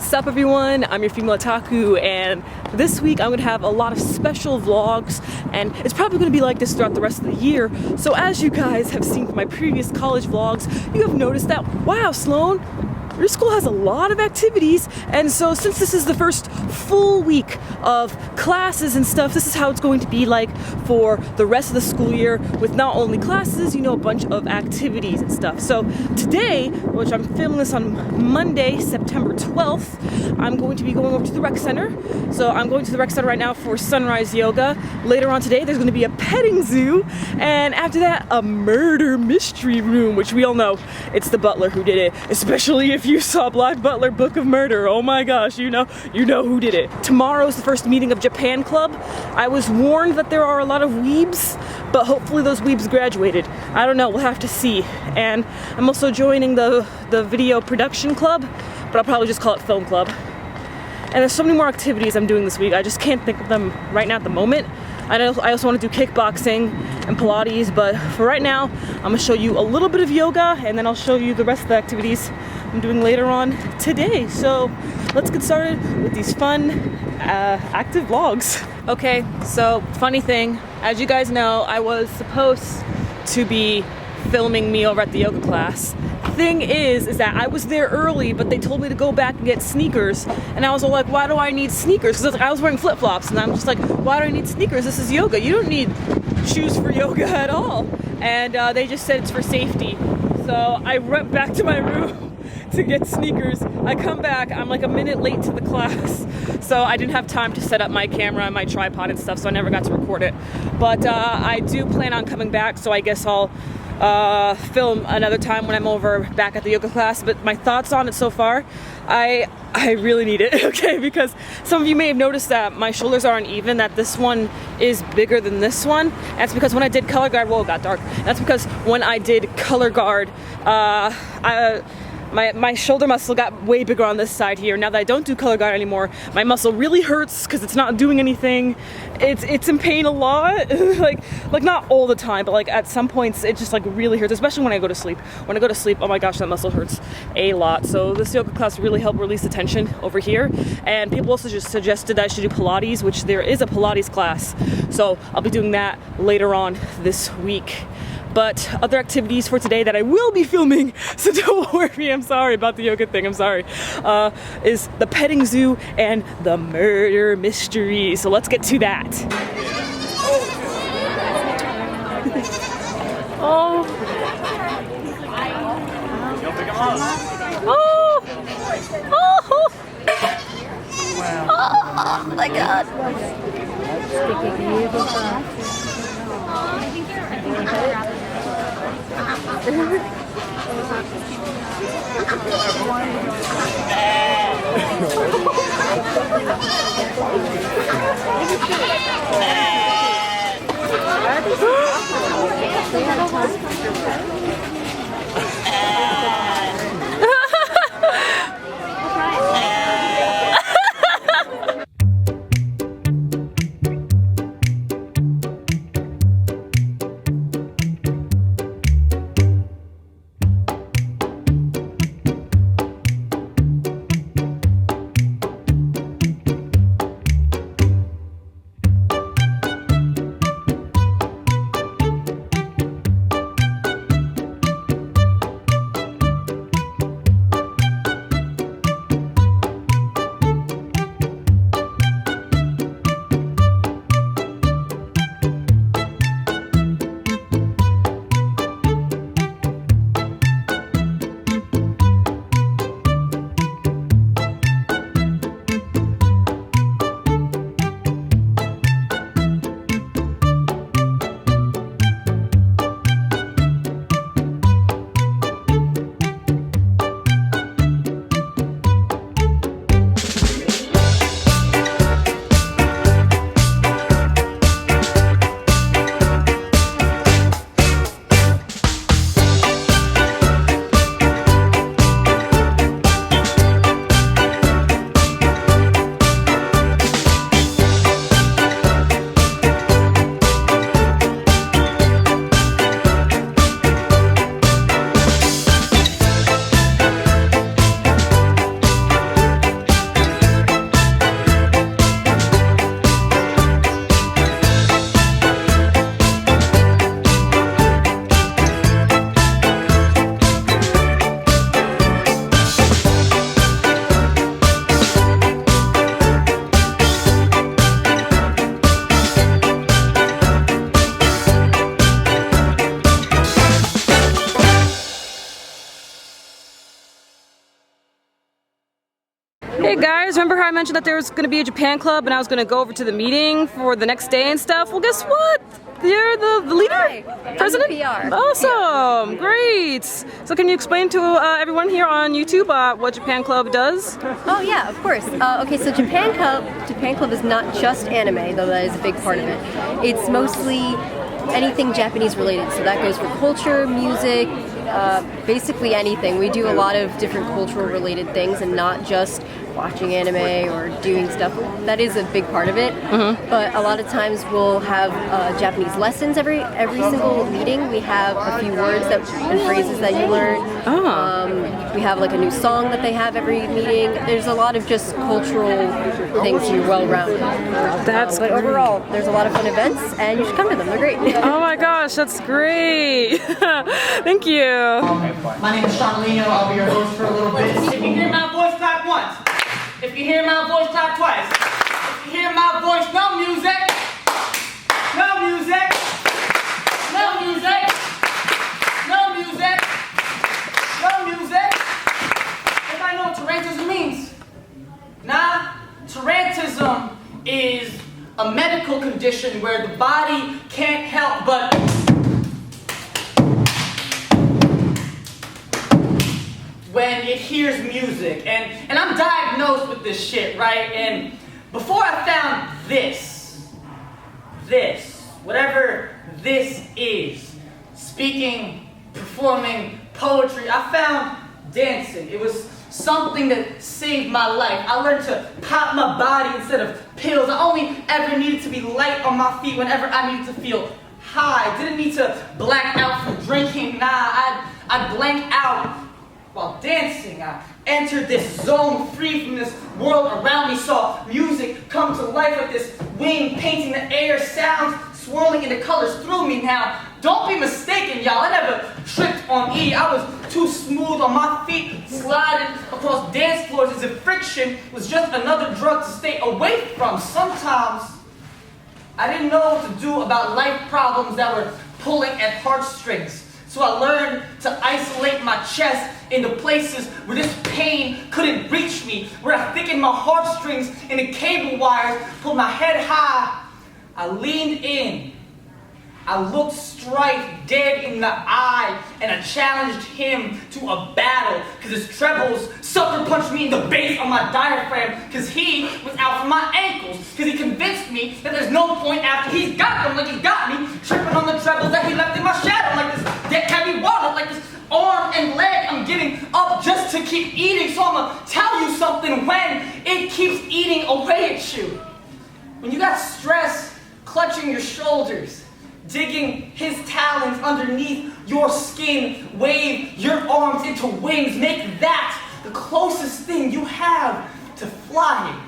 What's up everyone, I'm your female otaku, and this week I'm going to have a lot of special vlogs, and it's probably going to be like this throughout the rest of the year. So as you guys have seen from my previous college vlogs, you have noticed that, wow Sloan, your school has a lot of activities, and so since this is the first full week of classes and stuff, this is how it's going to be like for the rest of the school year, with not only classes, you know, a bunch of activities and stuff. So today, which I'm filming this on Monday, September 12th, I'm going to be going over to the rec center. So I'm going to the rec center right now for sunrise yoga. Later on today, there's going to be a petting zoo, and after that, a murder mystery room, which we all know it's the butler who did it, especially if you saw Black Butler Book of Murder. Oh my gosh, you know who did it. Tomorrow's the first meeting of Japan Club. I was warned that there are a lot of weebs, but hopefully those weebs graduated. I don't know, we'll have to see. And I'm also joining the video production club, but I'll probably just call it film club. And there's so many more activities I'm doing this week, I just can't think of them right now at the moment. I also want to do kickboxing and Pilates, but for right now, I'm going to show you a little bit of yoga, and then I'll show you the rest of the activities I'm doing later on today. So let's get started with these fun, active vlogs. Okay, so funny thing, as you guys know, I was supposed to be filming me over at the yoga class. Thing is that I was there early, but they told me to go back and get sneakers, and I was all like, why do I need sneakers? Because I was wearing flip-flops, and I'm just like, why do I need sneakers? This is yoga. You don't need shoes for yoga at all. And they just said it's for safety. So I went back to my room to get sneakers. I come back, I'm like a minute late to the class, so I didn't have time to set up my camera and my tripod and stuff, so I never got to record it. But I do plan on coming back, so I guess I'll film another time when I'm over back at the yoga class. But my thoughts on it so far, I really need it, okay, because some of you may have noticed that my shoulders are uneven, that this one is bigger than this one. That's because when I did color guard, whoa, it got dark. That's because when I did color guard, my shoulder muscle got way bigger on this side here. Now that I don't do color guard anymore, my muscle really hurts because it's not doing anything. It's in pain a lot, like not all the time, but like at some points it just like really hurts, especially when I go to sleep. When I go to sleep, oh my gosh, that muscle hurts a lot. So this yoga class really helped release the tension over here. And people also just suggested that I should do Pilates, which there is a Pilates class. So I'll be doing that later on this week. But other activities for today that I will be filming, so don't worry, I'm sorry about the yoga thing, I'm sorry, is the petting zoo and the murder mystery. So let's get to that. Oh. Oh. Oh. Oh my God. Hey guys, remember how I mentioned that there was going to be a Japan club and I was going to go over to the meeting for the next day and stuff? Well, guess what? You're the leader? Hi, President? I'm the PR. Awesome! Great! So can you explain to everyone here on YouTube what Japan Club does? Oh yeah, of course. Okay, so Japan Club is not just anime, though that is a big part of it. It's mostly anything Japanese related, so that goes for culture, music, basically anything. We do a lot of different cultural related things and not just watching anime or doing stuff. That is a big part of it. But a lot of times we'll have Japanese lessons every single meeting. We have a few words and phrases that you learn. We have like a new song that they have every meeting. There's a lot of just cultural things, so you're well-rounded. But overall, there's a lot of fun events and you should come to them. They're great. Oh my gosh, that's great. Thank you. My name is Sean Lino. I'll be your host for a little bit. If you hear my voice, clap once. If you hear my voice, clap twice. If you hear my voice, no music. No music. No music. No music. No music. Anybody know what tarantism means? Nah, tarantism is a medical condition where the body can't help but when it hears music, and I'm diagnosed with this shit, right? And before I found this, whatever this is, speaking, performing, poetry, I found dancing. It was something that saved my life. I learned to pop my body instead of pills. I only ever needed to be light on my feet whenever I needed to feel high. Didn't need to black out from drinking. Nah, I'd blank out while dancing. I entered this zone free from this world around me, saw music come to life like this wing painting the air, sounds swirling into colors through me. Now, don't be mistaken, y'all. I never tripped on E. I was too smooth on my feet, sliding across dance floors as if friction was just another drug to stay away from. Sometimes, I didn't know what to do about life problems that were pulling at heartstrings. So I learned to isolate my chest into places where this pain couldn't reach me, where I thickened my heartstrings into cable wires, pulled my head high. I leaned in. I looked Strife dead in the eye, and I challenged him to a battle, because his trebles sucker punched me in the base of my diaphragm, because he was out for my ankles, because he convinced me that there's no point after he's got them, like he got me, tripping on the trebles that he left in my shadow, like this dead heavy wallet, like this arm and leg I'm giving up just to keep eating. So I'm gonna tell you something: when it keeps eating away at you, when you got stress clutching your shoulders, digging his talons underneath your skin, wave your arms into wings, make that the closest thing you have to flying.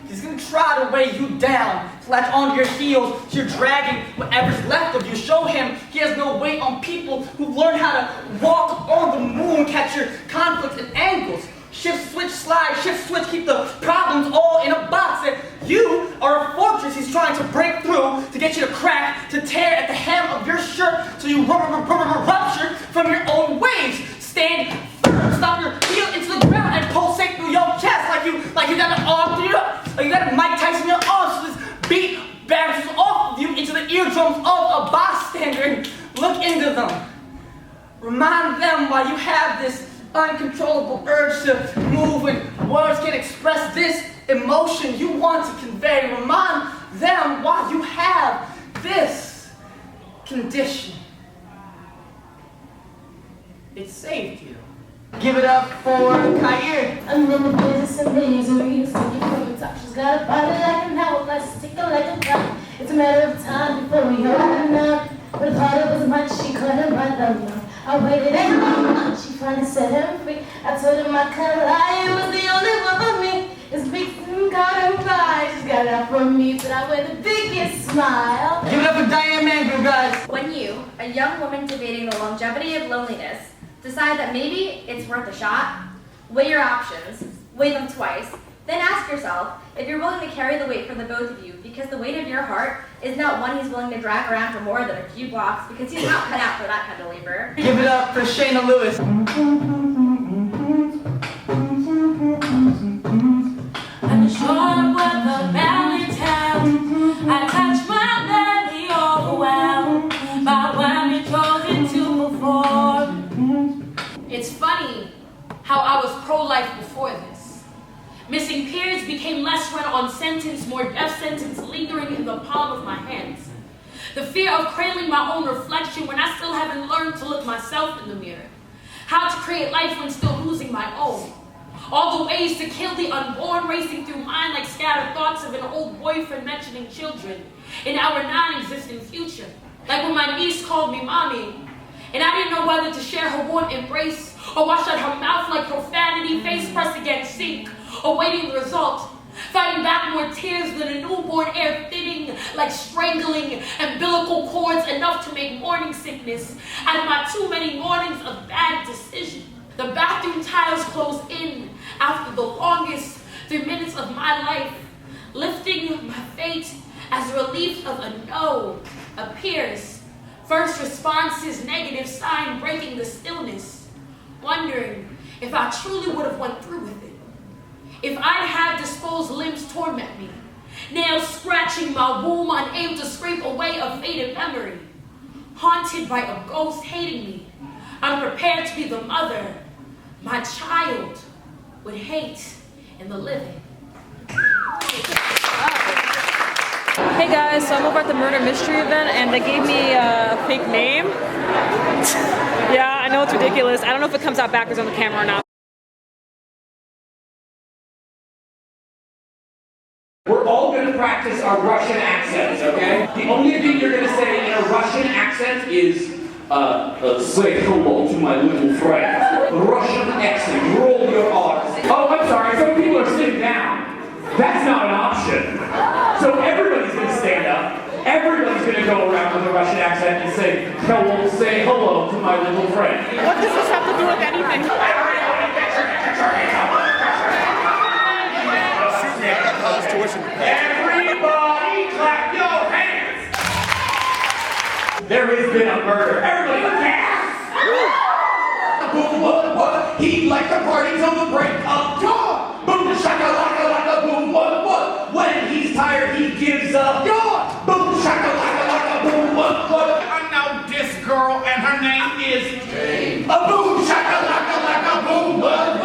He's gonna try to weigh you down, latch onto your heels, so you're dragging whatever's left of you. Show him he has no weight on people who learn how to walk on the moon, catch your conflicts and angles. Shift, switch, slide, shift, switch, keep the problems all in a box. And you are a fortress he's trying to break through, to get you to crack, to tear at the hem of your shirt, so you rupture from your own waves. Stand firm, stop your heel into the ground and pulsate through your chest like you got an arm through like you got a Mike Tyson in your arms. So this beat bounces off of you into the eardrums of a bystander, and look into them. Remind them why you have this uncontrollable urge to move when words can't express this emotion you want to convey. Remind them why you have this condition. It saved you. Give it up for Kair. I'm in the business of misery, taking from the top. She's got a body like an hourglass, stick her like a clock. It's a matter of time before we open up. But the part of was much, she couldn't run them. I waited 8 months, she finally set him free. I told him I couldn't lie, it was the only one for me. It's big got him by, she's got it out for me, but I wear the biggest smile. Give it up for Diane Mangro, guys. When you, a young woman debating the longevity of loneliness, decide that maybe it's worth a shot, weigh your options, weigh them twice, then ask yourself if you're willing to carry the weight for the both of you, because the weight of your heart is not one he's willing to drag around for more than a few blocks, because he's not cut out for that kind of labor. Give it up for Shayna Lewis. how I was pro-life before this. Missing peers became less run-on sentence, more death sentence lingering in the palm of my hands. The fear of cradling my own reflection when I still haven't learned to look myself in the mirror. How to create life when still losing my own. All the ways to kill the unborn racing through mine like scattered thoughts of an old boyfriend mentioning children in our non-existent future. Like when my niece called me mommy, and I didn't know whether to share her warm embrace or wash out her mouth like profanity, face pressed against sink, awaiting the result. Fighting back more tears than a newborn, air thinning like strangling umbilical cords enough to make morning sickness out of my too many mornings of bad decision. The bathroom tiles close in after the longest 3 minutes of my life, lifting my fate as relief of a no appears. First response is negative sign breaking the stillness, wondering if I truly would have went through with it. If I'd had disposed limbs torment me, nails scratching my womb, unable to scrape away a faded memory, haunted by a ghost hating me, unprepared to be the mother my child would hate in the living. Hey guys, so I'm over at the murder mystery event and they gave me a fake name. Yeah, I know it's ridiculous. I don't know if it comes out backwards on the camera or not. We're all going to practice our Russian accents, okay? The only thing you're going to say in a Russian accent is, say hello to my little friend. Russian accent, roll your R's. Oh, I'm sorry, some people are sitting down. That's not an option. So everybody's going to stand up. Everybody's going to go around with a Russian accent and say hello to my little friend. What does this have to do with anything? Everybody clap your hands! There has been a murder. Everybody gasp! Boom, what? He'd like to party till the break of dawn. Boom, shakalaka, laka, boom, what? When he's tired, he gives up. Yawn! Boom, shakalaka, laka, boom, what? I know this girl, and her name is Jane. A boom, shakalaka, laka, boom, what?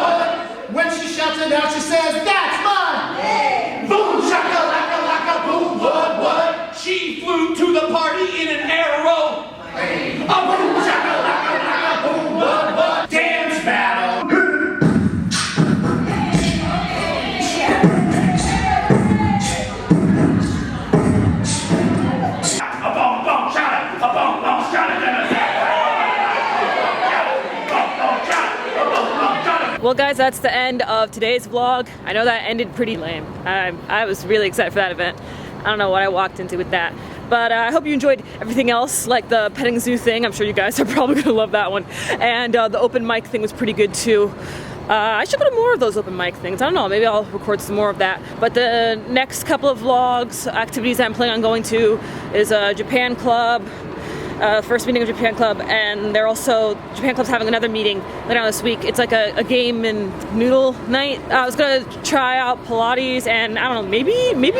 When she shouts it out, she says, "That's mine!" Yeah. Boom, shakalaka, laka, boom, what? She flew to the party in an arrow. A boom, shakalaka, laka, boom, what? Dance battle. A boom, boom, shot it. A boom, boom, shot it. Well guys, that's the end of today's vlog. I know that ended pretty lame. I was really excited for that event. I don't know what I walked into with that. But I hope you enjoyed everything else, like the petting zoo thing. I'm sure you guys are probably gonna love that one. And the open mic thing was pretty good too. I should go to more of those open mic things. I don't know, maybe I'll record some more of that. But the next couple of vlogs, activities I'm planning on going to is a Japan Club. First meeting of Japan Club, and they're also, Japan Club's having another meeting later on this week. It's like a game and noodle night. I was gonna try out Pilates and I don't know, maybe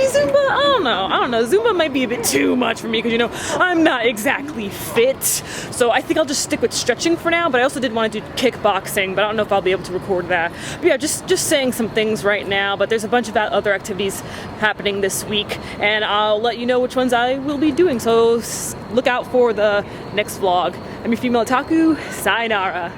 Zumba? I don't know. Zumba might be a bit too much for me because, you know, I'm not exactly fit. So I think I'll just stick with stretching for now, but I also did want to do kickboxing, but I don't know if I'll be able to record that. But yeah, just saying some things right now, but there's a bunch of other activities happening this week, and I'll let you know which ones I will be doing. So look out for the next vlog. I'm your female otaku. Sayonara.